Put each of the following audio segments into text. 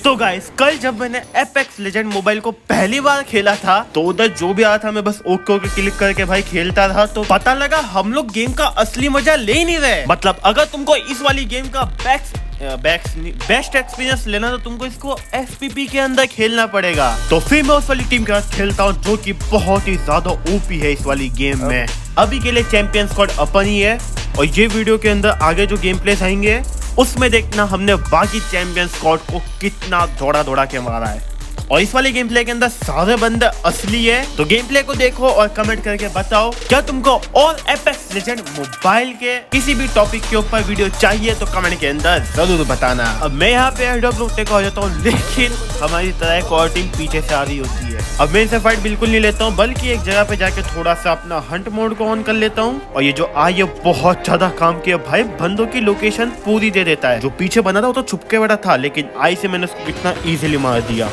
तो गाइस कल जब मैंने एपेक्स लेजेंड मोबाइल को पहली बार खेला था तो उधर जो भी आया था मैं बस ओके ओके क्लिक करके भाई खेलता था। तो पता लगा हम लोग गेम का असली मजा ले ही नहीं रहे। मतलब अगर तुमको इस वाली गेम का बेस्ट एक्सपीरियंस लेना तो तुमको इसको FPP के अंदर खेलना पड़ेगा। तो फिर मैं उस वाली टीम के साथ खेलता हूँ जो कि बहुत ही ज्यादा ओपी है इस वाली गेम में। अभी के लिए चैंपियन स्क्वाड अपन ही है और ये वीडियो के अंदर आगे जो गेम प्लेस आएंगे उसमें देखना हमने बाकी चैंपियन स्क्वाड को कितना दौड़ा के मारा है। और इस वाले गेम प्ले के अंदर सारे बंदे असली है। तो गेम प्ले को देखो और कमेंट करके बताओ क्या तुमको और एपेक्स लेजेंड मोबाइल के किसी भी टॉपिक के ऊपर वीडियो चाहिए तो कमेंट के अंदर जरूर बताना। अब मैं यहाँ पे एयरड्रॉप लूटने को आ जाता हूँ लेकिन हमारी तरह एक और टीम पीछे से आ रही होती है। अब मैं इसे फाइट बिल्कुल नहीं लेता हूँ बल्कि एक जगह पे जाके थोड़ा सा अपना हंट मोड को ऑन कर लेता हूँ। और ये जो आई है बहुत ज्यादा काम किया भाई, बंदों की लोकेशन पूरी दे देता है। जो पीछे बना था वो तो छुपके बड़ा था लेकिन आई से मैंने उसको इतना इजीली मार दिया।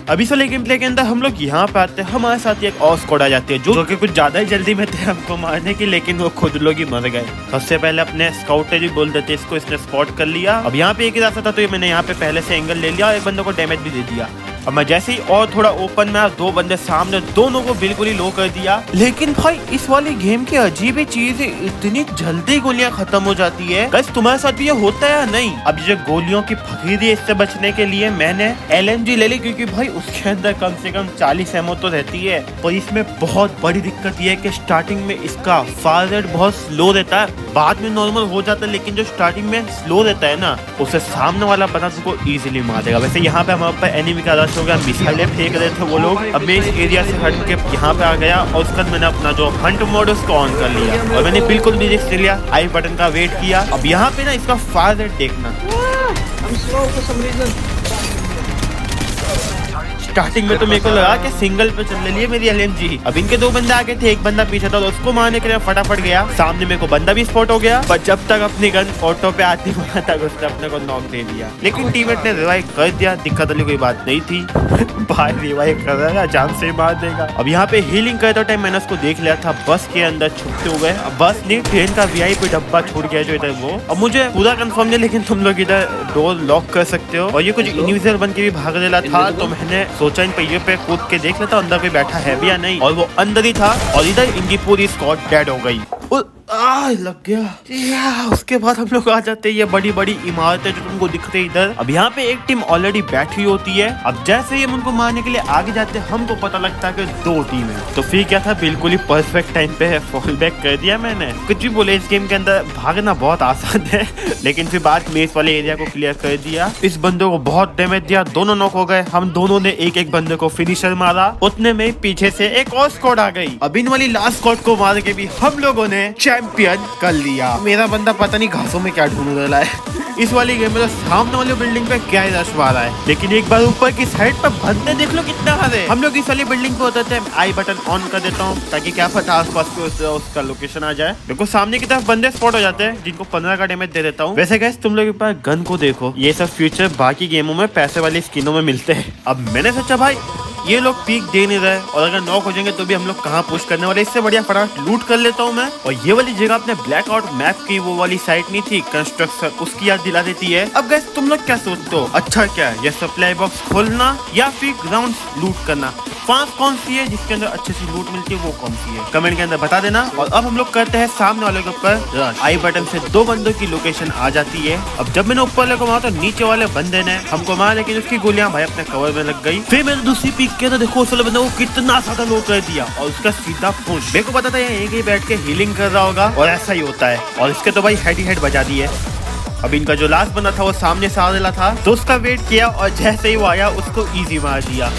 अभी से गेम प्ले के अंदर हम लोग यहाँ पे आते हैं, हमारे साथ एक और स्क्वाड आ जाती है जो कि कुछ ज्यादा ही जल्दी में थे हमको मारने की, लेकिन वो खुद लोग ही मर गए। सबसे पहले अपने स्काउटर ही बोल देते इसको, इसने स्पॉट कर लिया। अब यहाँ पे एक ही रास्ता था तो मैंने यहाँ पे पहले से एंगल ले लिया और एक बंदे को डैमेज भी दे दिया। अब मैं जैसे ही और थोड़ा ओपन में दो बंदे सामने, दोनों को बिल्कुल ही लो कर दिया। लेकिन भाई इस वाली गेम की अजीब ही चीज है, इतनी जल्दी गोलियां खत्म हो जाती है। गाइस तुम्हारे साथ भी ये होता है या नहीं? अब ये गोलियों की फकीरी है, इससे बचने के लिए मैंने LMG ले ली क्योंकि भाई उसके अंदर कम से कम 40 एमओ तो रहती है। और इसमें बहुत बड़ी दिक्कत ये है कि स्टार्टिंग में इसका फायर रेट बहुत स्लो रहता है, बाद में नॉर्मल हो जाता है। लेकिन जो स्टार्टिंग में स्लो रहता है ना उसे सामने वाला बंदा तुमको इजीली मार देगा। वैसे यहाँ पे हमारे ऊपर एनिमी का रश हो गया, मिसाइलें फेंक रहे थे वो लोग। अब मैं इस एरिया से हट के यहाँ पे आ गया और उसका मैंने अपना जो हंट मोड उसको ऑन कर लिया और मैंने बिल्कुल भी रिस्क लिया, आई बटन का वेट किया। अब यहाँ पे ना इसका फायर रेट देखना, स्टार्टिंग में तो मेरे को लगा कि सिंगल पे चलने लिए मेरी LMG। अब इनके दो बंदे आगे थे, एक बंदा पीछे था तो उसको मारने के लिए फटाफट गया। सामने मेरे को बंदा भी स्पॉट हो गया पर जब तक अपनी गन ऑटो पे आती वहां तक उसने अपने को नॉक दे दिया। लेकिन टीममेट ने रिवाइव कर दिया, दिक्कत वाली कोई बात नहीं थी। भाई रिवाइव कर रहा है, जान से मार देगा। अब यहाँ पे हीलिंग करते टाइम मैंने उसको देख लिया था बस के अंदर छुपते हुए। अब बस नहीं, ट्रेन का VIP डब्बा छूट गया जो इधर वो। अब मुझे पूरा कंफर्म नहीं लेकिन तुम लोग इधर डोर लॉक कर सकते हो। और ये कुछ इनविजिबल बन के भी भाग रहा था तो मैंने सोचा इन पहियों पे कूद के देख लेता अंदर कोई बैठा है भी या नहीं, और वो अंदर ही था। और इधर इनकी पूरी स्क्वाड डेड हो गई। लग गया। उसके बाद हम लोग आ जाते हैं ये बड़ी बड़ी इमारतें जो तुमको दिख रही इधर। अब यहाँ पे एक टीम ऑलरेडी बैठी होती है। अब जैसे ही हम उनको मारने के लिए आगे जाते हैं हमको पता लगता है कि दो टीम है। तो फिर क्या था, बिल्कुल ही परफेक्ट टाइम पे फॉल बैक कर दिया मैंने। कुछ भी बोले इस गेम के अंदर भागना बहुत आसान है लेकिन फिर बाद में इस वाले एरिया को क्लियर कर दिया। इस बंदे को बहुत डैमेज दिया, दोनों नॉक हो गए। हम दोनों ने एक एक बंदे को फिनिशर मारा, उतने में पीछे से एक और स्क्वाड आ गई। अब इन वाली लास्ट स्क्वाड को मार के भी हम लोगों ने चैंपियन कर लिया। मेरा बंदा पता नहीं घासों में क्या ढूंढ रहा है। इस वाली गेम में तो सामने वाली बिल्डिंग पे क्या ही रश मारा है, लेकिन एक बार ऊपर की साइड पे बंदे देख लो कितना हरे। हम लोग इस वाली बिल्डिंग पे होते थे, आई बटन ऑन कर देता हूँ ताकि क्या पता आसपास उसका लोकेशन आ जाए। देखो सामने की तरफ बंदे स्पॉट हो जाते हैं जिनको 15 का डैमेज दे देता हूँ। वैसे गाइस तुम लोग के पास गन को देखो, ये सब फीचर बाकी गेमों में पैसे वाली स्किनों में मिलते हैं। अब मैंने सोचा भाई ये लोग पीक दे नहीं रहे और अगर नॉक हो जाएंगे तो भी हम लोग कहाँ पुश करने वाले, इससे बढ़िया फटाफट लूट कर लेता हूँ मैं। और ये वाली जगह अपने ब्लैकआउट मैप की वो वाली साइट नहीं थी कंस्ट्रक्शन, उसकी याद दिला देती है। अब गाइस तुम लोग क्या सोचते हो, अच्छा क्या ये सप्लाई बॉक्स खोलना या फिर ग्राउंड लूट करना, फास्ट कौन सी है जिसके अंदर अच्छी सी लूट मिलती है वो कौन सी है, कमेंट के अंदर बता देना। और अब हम लोग करते हैं सामने वाले के ऊपर आई बटन से दो बंदों की लोकेशन आ जाती है। अब जब मैंने ऊपर वाले को मारा तो नीचे वाले बंदे ने हमको मारा लेकिन उसकी गोलियां भाई अपने कवर में लग गई। फिर मैंने दूसरी पीक किया तो देखो उस वाले बंदे को कितना ज्यादा लो कर दिया और उसका सीधा पुश। मेरे को पता था ये एक बैठ के हीलिंग कर रहा होगा और ऐसा ही होता है। और इसके तो भाई हेड ही हेड बजा दी है। अब इनका जो लास्ट बंदा था वो सामने से आने था तो उसका वेट किया और जैसे ही वो आया उसको इजी मार दिया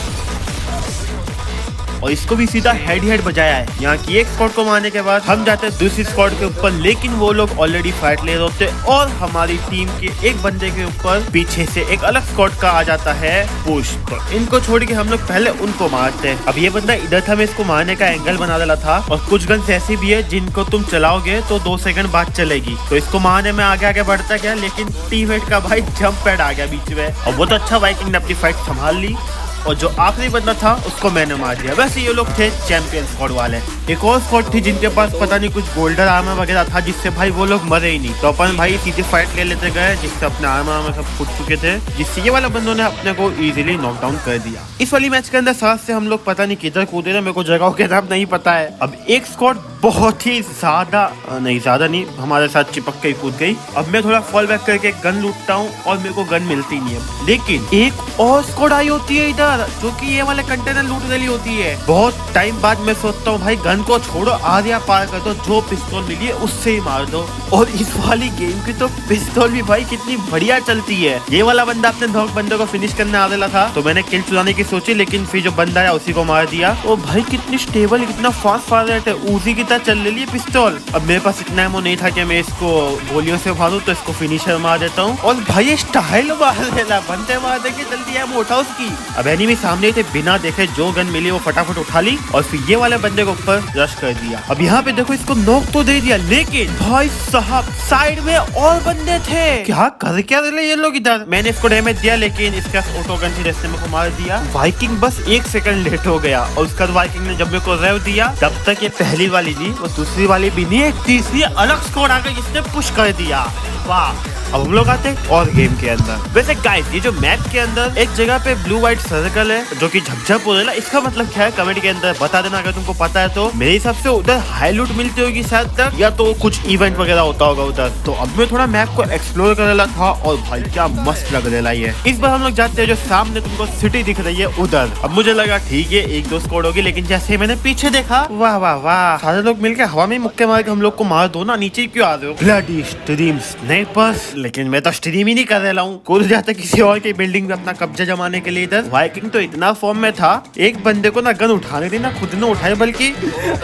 और इसको भी सीधा हेड बजाया है। यहाँ की एक स्क्वाड को मारने के बाद हम जाते हैं दूसरी स्क्वाड के ऊपर, लेकिन वो लोग ऑलरेडी फाइट ले रहे होते और हमारी टीम के एक बंदे के ऊपर पीछे से एक अलग स्क्वाड का आ जाता है पुश। तो इनको छोड़ के हम लोग पहले उनको मारते हैं। अब ये बंदा इधर था, मैं इसको मारने का एंगल बना डाला था और कुछ गन्स ऐसी भी है जिनको तुम चलाओगे तो 2 सेकंड बाद चलेगी। तो इसको मारने में आगे बढ़ता गया लेकिन टीममेट का भाई जंप पैड आ गया बीच में और वो तो अच्छा वाइकिंग ने अपनी फाइट संभाल ली। और जो आखिरी बंदा था उसको मैंने मार दिया। वैसे ये लोग थे चैंपियन स्क्वाड वाले। एक और स्क्वाड थी जिनके पास पता नहीं कुछ गोल्डन आर्मर वगैरह था, जिससे भाई वो लोग मरे ही नहीं। तो अपन भाई सीधे फाइट ले लेते गए, जिससे अपने आर्मर सब फूट चुके थे, जिससे ये वाला बंदों ने अपने को इजीली नॉकडाउन कर दिया। इस वाली मैच के अंदर साथ से हम लोग पता नहीं किधर कूदे थे, मेरे को जगहों के नाम नहीं पता है। अब एक स्क्वाड बहुत ही ज्यादा नहीं हमारे साथ चिपक के कूद गई। अब मैं थोड़ा फॉल बैक करके गन लूटता हूँ और मेरे को गन मिलती नहीं है। लेकिन एक और स्क्वाड आई होती है इधर, जो कि ये वाले कंटेनर लूट रही होती है। बहुत टाइम बाद मैं सोचता हूँ भाई गन को छोड़ो, आरिया पार कर दो, जो पिस्तौल मिली है उससे ही मार दो। और इस वाली गेम की तो पिस्तौल भी भाई कितनी बढ़िया चलती है। ये वाला बंदा अपने नॉक बंदे को फिनिश करने आ रहा था, तो मैंने किल चुराने की सोची, लेकिन फिर जो बंदा है उसी को मार दिया। और भाई कितनी स्टेबल, कितना फास्ट फायर रेट है, उसी की तरह चल रही है पिस्तौल। अब मेरे पास इतना एमो नहीं था कि मैं इसको गोलियों से मारूं, तो इसको फिनिशर मार देता हूँ। और भाई ये स्टाइल मार देना, बंदे मार दे के जल्दी एमो उठा उसकी। अब एनिमी सामने थे, बिना देखे जो गन मिली वो फटाफट उठा ली और फिर ये वाले बंदे को ऊपर रश कर दिया। अब यहाँ पे देखो इसको नॉक तो दे दिया, लेकिन भाई साहब साइड में और बंदे थे। क्या कर क्या रहे ये लोग इधर। मैंने इसको डैमेज दिया, लेकिन इसका ऑटो गन थी, जिसने मेरे को मार दिया। वाइकिंग बस 1 सेकंड लेट हो गया और उसका वाइकिंग ने जब मेरे को रेव दिया, तब तक ये पहली वाली नहीं, वो दूसरी वाली भी नहीं, एक तीसरी अलग स्क्वाड आ गई जिसने पुश कर दिया। वाह। अब हम लोग आते हैं और गेम के अंदर। वैसे गाइस ये जो मैप के अंदर एक जगह पे ब्लू व्हाइट सर्कल है जो कि झपझप हो रहा है, इसका मतलब क्या है कमेंट के अंदर बता देना अगर तुमको पता है। तो मेरे हिसाब से उधर हाई लूट मिलती होगी शायद तक, या तो कुछ इवेंट वगैरह होता होगा उधर। तो अब मैं थोड़ा मैप को एक्सप्लोर कर रहा था और भाई क्या मस्त लग रहा है। इस बार हम लोग जाते हैं जो सामने तुमको सिटी दिख रही है उधर। अब मुझे लगा ठीक है 1-2 स्क्वाड होगी, लेकिन जैसे मैंने पीछे देखा, वाह वाह वाह, सारे लोग मिलकर हवा में मुक्के मार के हम लोग को मार दो ना, नीचे क्यों आ रहे हो। ब्लडी स्ट्रीम स्नाइपर्स, लेकिन मैं तो स्ट्रीम ही नहीं कर रहा हूँ, कूद जाता किसी और की बिल्डिंग में अपना कब्जा जमाने के लिए। इधर वाइकिंग तो इतना फॉर्म में था, एक बंदे को ना गन उठाने दी ना खुद ने उठाए, बल्कि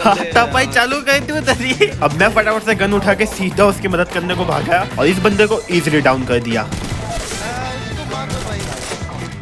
हाथापाई चालू कर दी उधर। अब मैं फटाफट से गन उठा के सीधा उसकी मदद करने को भागा और इस बंदे को इजीली डाउन कर दिया।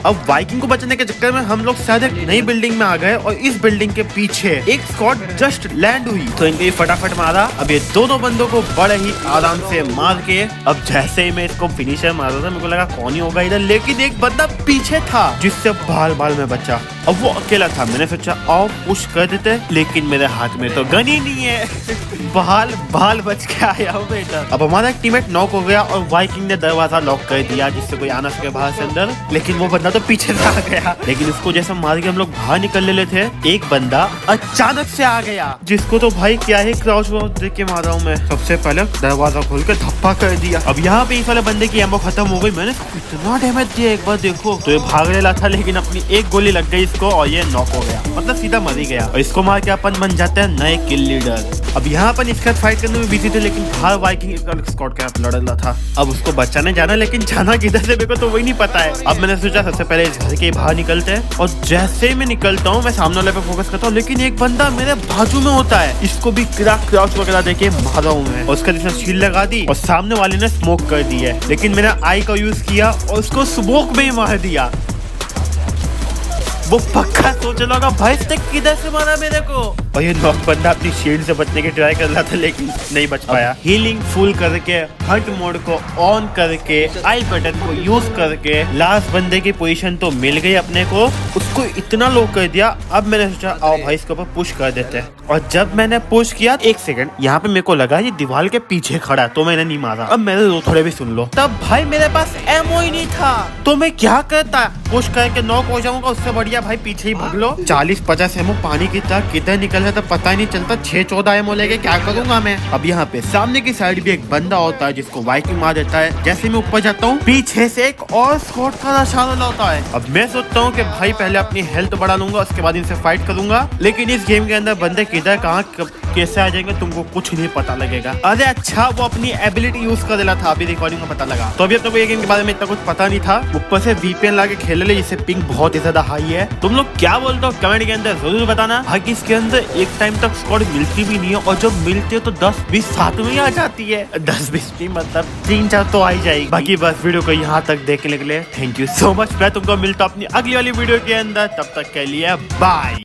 अब वाइकिंग को बचने के चक्कर में हम लोग शायद एक नई बिल्डिंग में आ गए और इस बिल्डिंग के पीछे एक स्क्वाड जस्ट लैंड हुई, तो इनके फटाफट मारा। अब ये दोनों बंदों को बड़े ही आराम से मार के, अब जैसे ही मैं इसको फिनिशर मार रहा था, मेरे को लगा कौन ही होगा इधर, लेकिन एक बंदा पीछे था जिससे बाल बाल में बचा। अब वो अकेला था, मैंने सोचा आओ पुश कर देते, लेकिन मेरे हाथ में तो गन ही नहीं है। बाल बच के आया हूँ इधर। अब हमारा एक टीममेट नॉक हो गया और वाइकिंग ने दरवाजा लॉक कर दिया, जिससे कोई आना सके बाहर से अंदर। लेकिन वो बंदा तो पीछे से आ गया, लेकिन उसको जैसे मार के हम लोग बाहर निकलने ले थे, एक बंदा अचानक से आ गया, जिसको तो भाई क्या ही क्राउच देख के मार रहा हूँ मैं। सबसे पहले दरवाजा खोल के धप्पा कर दिया। अब यहाँ पे इस वाले बंदे की एमो खत्म हो गई, मैंने इतना डैमेज दिया एक बार देखो। तो ये भाग रहा था, लेकिन अपनी एक गोली लग गई इसको और ये नॉक हो गया, मतलब सीधा मर ही गया। और इसको मार के अपन बन जाते हैं नए किल लीडर। अब यहाँ पर इसके साथ फाइट करने में बिजी थे, लेकिन बाहर वाइकिंग स्क्वाड के साथ लड़ रहा था। अब उसको बचाने जाना, लेकिन जाना किधर से मेरे को तो वही नहीं पता है। अब मैंने सोचा सबसे पहले इस घर के बाहर निकलते हैं, और जैसे ही मैं निकलता हूँ मैं सामने वाले पे फोकस करता हूँ, लेकिन एक बंदा मेरे बाजू में होता है, इसको भी क्राउच वगैरह देके मारा हूँ मैं, और उसका जिसने शील्ड लगा दी और सामने वाले ने स्मोक कर दी है, लेकिन मैंने आई का यूज किया और उसको स्मोक में ही मार दिया। वो पक्का सोच लगा भाई इसने किधर से मारा मेरे को, और ये नॉक बंदा अपनी शील्ड से बचने की ट्राई कर रहा था, लेकिन नहीं बच पाया। हीलिंग फुल करके हर्ट मोड को ऑन करके आई बटन को यूज करके लास्ट बंदे की पोजीशन तो मिल गई अपने को, उसको इतना लो कर दिया। अब मैंने सोचा आओ भाई इसके ऊपर पुश कर देते हैं, और जब मैंने पुश किया 1 सेकंड यहाँ पे मेरे को लगा ये दीवार के पीछे खड़ा, तो मैंने नहीं मारा। अब मेरे दो थोड़े भी सुन लो, तब भाई मेरे पास एमो ही नहीं था, तो मैं क्या करता, पुश करके नॉक हो जाऊंगा, उससे बढ़िया भाई पीछे ही भाग लो। 40-50 एमओ पानी की तरह किधर निकल जाता पता ही नहीं चलता, 6-14 एमओ लेके क्या करूंगा मैं। अब यहाँ पे सामने की साइड भी एक बंदा होता है जिसको वाइकिंग मार देता है। जैसे मैं ऊपर जाता हूँ पीछे से एक और स्क्वाड का निशाना होता है। अब मैं सोचता हूँ कि भाई पहले अपनी हेल्थ बढ़ा लूंगा, उसके बाद इनसे फाइट करूंगा, लेकिन इस गेम के अंदर बंदे किधर कहाँ कैसे आ जाएंगे तुमको कुछ नहीं पता लगेगा। अरे अच्छा वो अपनी एबिलिटी यूज कर देला था, अभी रिकॉर्डिंग में पता लगा। तो अभी अपने को ये गेम के बारे में इतना कुछ पता नहीं था, ऊपर से VPN लाके खेल ले, जिससे पिंग बहुत ही ज्यादा हाई है। तुम लोग क्या बोलते हो कमेंट के अंदर जरूर बताना। बाकी इसके अंदर एक टाइम तक स्क्वाड मिलती भी नहीं है, और जब मिलती है तो 10-20 साथ में ही आ जाती है। 10-20 की मतलब 3-4 तो आ ही जाएगी। बाकी बस वीडियो को यहाँ तक देखने के लिए थैंक यू सो मच। मैं तुमको मिलता हूँ अपनी अगली वाली वीडियो के अंदर, तब तक के लिए बाय।